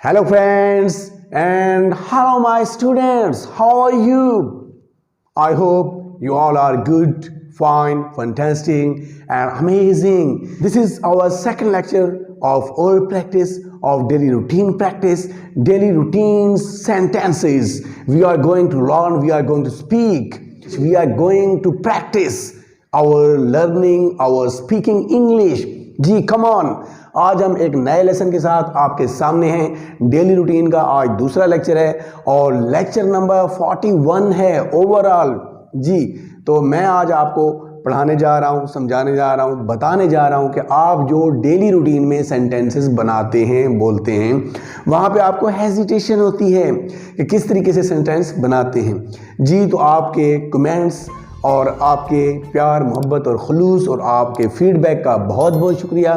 Hello friends and hello my students. How are you? I hope you all are good, fine, fantastic and amazing. This is our second lecture of oral practice of daily routine practice, daily routine sentences. We are going to learn, we are going to speak, we are going to practice our learning, our speaking English. जी come on, आज हम एक नए lesson के साथ आपके सामने हैं। डेली रूटीन का आज दूसरा लेक्चर है और लेक्चर नंबर 41 है ओवरऑल। जी तो मैं आज आपको पढ़ाने जा रहा हूँ, समझाने जा रहा हूँ, बताने जा रहा हूँ कि आप जो डेली रूटीन में सेंटेंसेस बनाते हैं, बोलते हैं, वहाँ पे आपको हेजिटेशन होती है कि किस तरीके से सेंटेंस बनाते हैं। जी तो आपके कमेंट्स और आपके प्यार, मोहब्बत और खुलूस और आपके फीडबैक का बहुत बहुत शुक्रिया।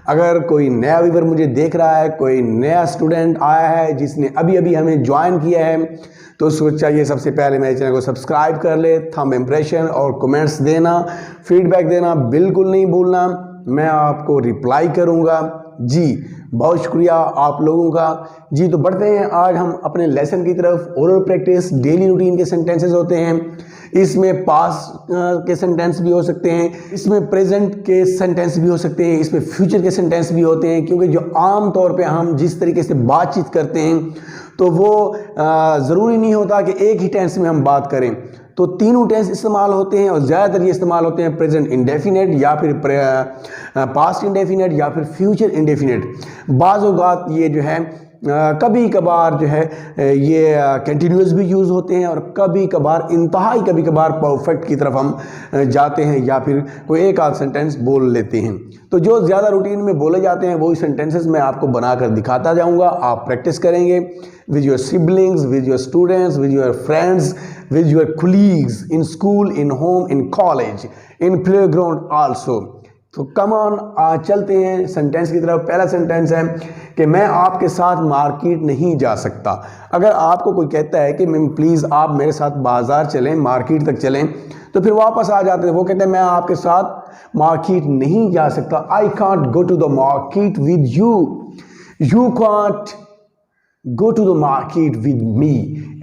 अगर कोई नया व्यूअर मुझे देख रहा है, कोई नया स्टूडेंट आया है जिसने अभी अभी हमें ज्वाइन किया है, तो उसको चाहिए सबसे पहले मेरे चैनल को सब्सक्राइब कर ले, थंब इम्प्रेशन और कमेंट्स देना, फीडबैक देना बिल्कुल नहीं भूलना। मैं आपको रिप्लाई करूँगा। जी बहुत शुक्रिया आप लोगों का। जी तो बढ़ते हैं आज हम अपने लेसन की तरफ। ओरल प्रैक्टिस डेली रूटीन के सेंटेंसेस होते हैं। इसमें पास्ट के सेंटेंस भी हो सकते हैं, इसमें प्रेजेंट के सेंटेंस भी हो सकते हैं, इसमें फ्यूचर के सेंटेंस भी होते हैं। क्योंकि जो आम तौर पे हम जिस तरीके से बातचीत करते हैं तो वो ज़रूरी नहीं होता कि एक ही टेंस में हम बात करें। तो तीनों टेंस इस्तेमाल होते हैं और ज़्यादातर ये इस्तेमाल होते हैं प्रेजेंट इंडेफिनेट या फिर पास्ट इंडेफिनेट या फिर फ्यूचर इंडेफिनेट। बाज़ औक़ात ये जो है कभी कभार जो है ये कंटिन्यूस भी यूज़ होते हैं और कभी कभार इंतहाई कभी कभार परफेक्ट की तरफ हम जाते हैं या फिर कोई एक आध सेंटेंस बोल लेते हैं। तो जो ज़्यादा रूटीन में बोले जाते हैं वही सेंटेंसेस मैं आपको बनाकर दिखाता जाऊंगा। आप प्रैक्टिस करेंगे with your siblings, with your students, with your friends, with your colleagues in school, in home, in college, in playground also. तो कम ऑन चलते हैं सेंटेंस की तरफ। पहला सेंटेंस है कि मैं आपके साथ मार्केट नहीं जा सकता। अगर आपको कोई कहता है कि मैम प्लीज़ आप मेरे साथ बाज़ार चलें, मार्केट तक चलें, तो फिर वापस आ जाते हैं। वो कहते हैं मैं आपके साथ मार्केट नहीं जा सकता। I can't go to the market with you, you can't go to the market with me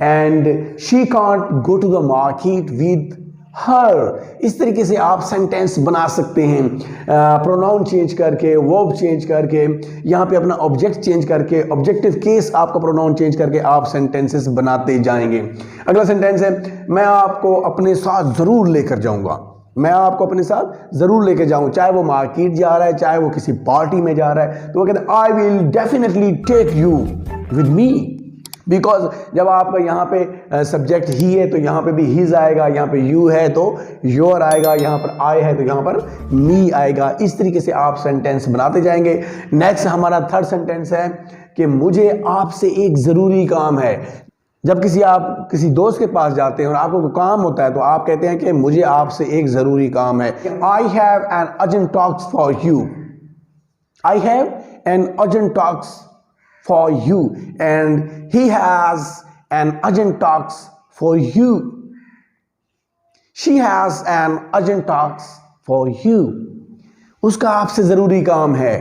and she can't go to the market with her। इस तरीके से आप सेंटेंस बना सकते हैं, प्रोनाउन चेंज करके, वर्ब चेंज करके, यहाँ पे अपना ऑब्जेक्ट चेंज करके, ऑब्जेक्टिव केस आपका प्रोनाउन चेंज करके आप सेंटेंसेस बनाते जाएंगे। अगला सेंटेंस है मैं आपको अपने साथ ज़रूर लेकर जाऊँगा। मैं आपको अपने साथ ज़रूर लेकर जाऊँ, चाहे वो मार्केट जा रहा है, चाहे वो किसी पार्टी में जा रहा है, तो वो कहते हैं I will definitely take you with me. Because जब आपका यहाँ पे सब्जेक्ट ही है तो यहाँ पे भी हीज आएगा, यहाँ पे यू है तो योर आएगा, यहाँ पर आई है तो यहाँ पर मी आएगा। इस तरीके से आप सेंटेंस बनाते जाएंगे। नेक्स्ट हमारा थर्ड सेंटेंस है कि मुझे आपसे एक ज़रूरी काम है। जब आप किसी दोस्त के पास जाते हैं और आपको कोई काम होता है तो आप कहते हैं कि मुझे आपसे एक ज़रूरी काम है। I have an urgent talks for you, I have an urgent talks for you and he has an urgent talks for you, she has an urgent talks for you। उसका आपसे ज़रूरी काम है,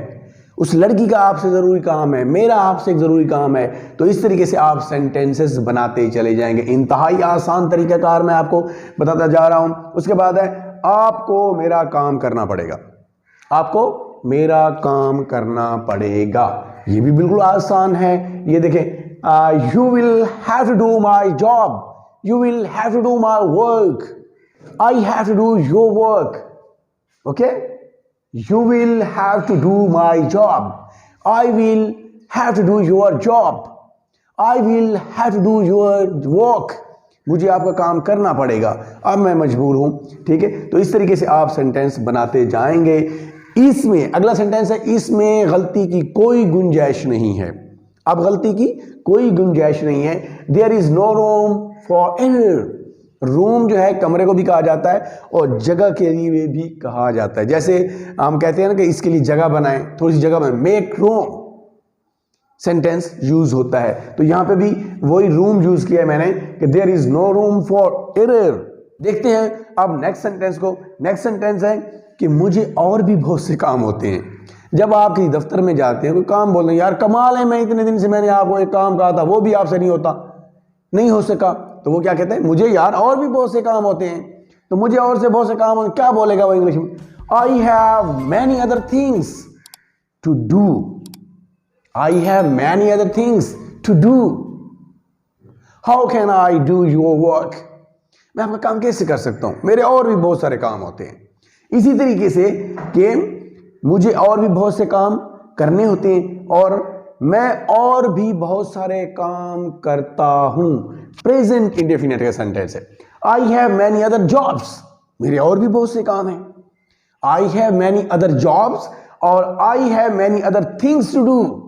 उस लड़की का आपसे ज़रूरी काम है, मेरा आपसे एक ज़रूरी काम है। तो इस तरीके से आप सेंटेंसेस बनाते चले जाएंगे। इंतहाई आसान तरीक़ाकार मैं आपको बताता जा रहा हूँ। उसके बाद है आपको मेरा काम करना पड़ेगा, आपको मेरा काम करना पड़ेगा। ये भी बिल्कुल आसान है। ये देखें, you will have to do my job, you will have to do my work, I have to do your work. Okay, you will have to do my job, I will have to do your job, I will have to do your work. मुझे आपका काम करना पड़ेगा, अब मैं मजबूर हूं। ठीक है, तो इस तरीके से आप सेंटेंस बनाते जाएंगे। इसमें अगला सेंटेंस है इसमें गलती की कोई गुंजाइश नहीं है। अब गलती की कोई गुंजाइश नहीं है। There is no room for error. Room जो है कमरे को भी कहा जाता है और जगह के लिए भी कहा जाता है। जैसे हम कहते हैं ना कि इसके लिए जगह बनाएं, थोड़ी सी जगह बनाएं, मेक रूम सेंटेंस यूज होता है। तो यहां पे भी वही रूम यूज किया है मैंने कि there is no room for error. देखते हैं अब नेक्स्ट सेंटेंस को। नेक्स्ट सेंटेंस है कि मुझे और भी बहुत से काम होते हैं। जब आप किसी दफ्तर में जाते हैं कोई काम बोल रहे हैं, यार कमाल है, मैं इतने दिन से मैंने आपको एक काम कहा था वो भी आपसे नहीं हो सका, तो वो क्या कहते हैं, मुझे यार और भी बहुत से काम होते हैं, तो मुझे और से बहुत से काम होते, क्या बोलेगा वो इंग्लिश में, I have many other things to do, I have many other things to do, how can I do your work, मैं अपना काम कैसे कर सकता हूं, मेरे और भी बहुत सारे काम होते हैं। इसी तरीके से कि मुझे और भी बहुत से काम करने होते हैं और मैं और भी बहुत सारे काम करता हूं। प्रेजेंट इंडेफिनिट का सेंटेंस है। I have many other jobs, मेरे और भी बहुत से काम हैं। I have many other jobs और I have many other things to do.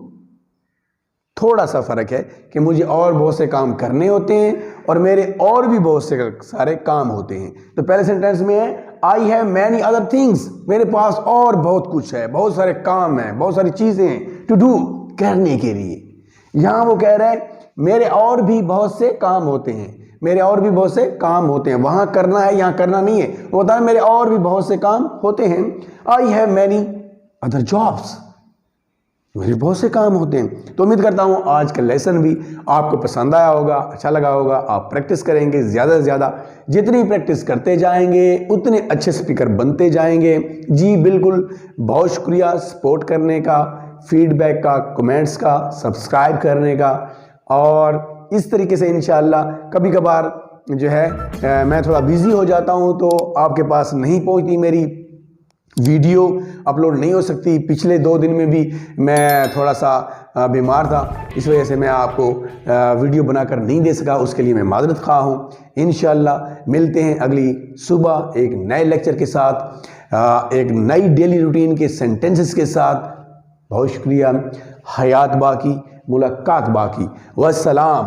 थोड़ा सा फर्क है कि मुझे और बहुत से काम करने होते हैं और मेरे और भी बहुत से सारे काम होते हैं। तो पहले सेंटेंस में है I have many other things, मेरे पास और बहुत कुछ है, बहुत सारे काम हैं, बहुत सारी चीजें हैं, टू डू, करने के लिए। यहां वो कह रहे हैं मेरे और भी बहुत से काम होते हैं, मेरे और भी बहुत से काम होते हैं। वहां करना है, यहां करना नहीं है। वो बता रहे मेरे और भी बहुत से काम होते हैं। I have many other jobs, मेरे बहुत से काम होते हैं। तो उम्मीद करता हूं आज का लेसन भी आपको पसंद आया होगा, अच्छा लगा होगा। आप प्रैक्टिस करेंगे ज़्यादा से ज़्यादा, जितनी प्रैक्टिस करते जाएंगे उतने अच्छे स्पीकर बनते जाएंगे। जी बिल्कुल, बहुत शुक्रिया सपोर्ट करने का, फीडबैक का, कमेंट्स का, सब्सक्राइब करने का। और इस तरीके से इंशाअल्लाह कभी कभार जो है मैं थोड़ा बिजी हो जाता हूं तो आपके पास नहीं पहुंचती, मेरी वीडियो अपलोड नहीं हो सकती। पिछले 2 दिन में भी मैं थोड़ा सा बीमार था, इस वजह से मैं आपको वीडियो बनाकर नहीं दे सका, उसके लिए मैं माजरत खा हूँ। इंशाअल्लाह मिलते हैं अगली सुबह एक नए लेक्चर के साथ, एक नई डेली रूटीन के सेंटेंसेस के साथ। बहुत शुक्रिया। हयात बाकी, मुलाकात बाकी। वस्सलाम।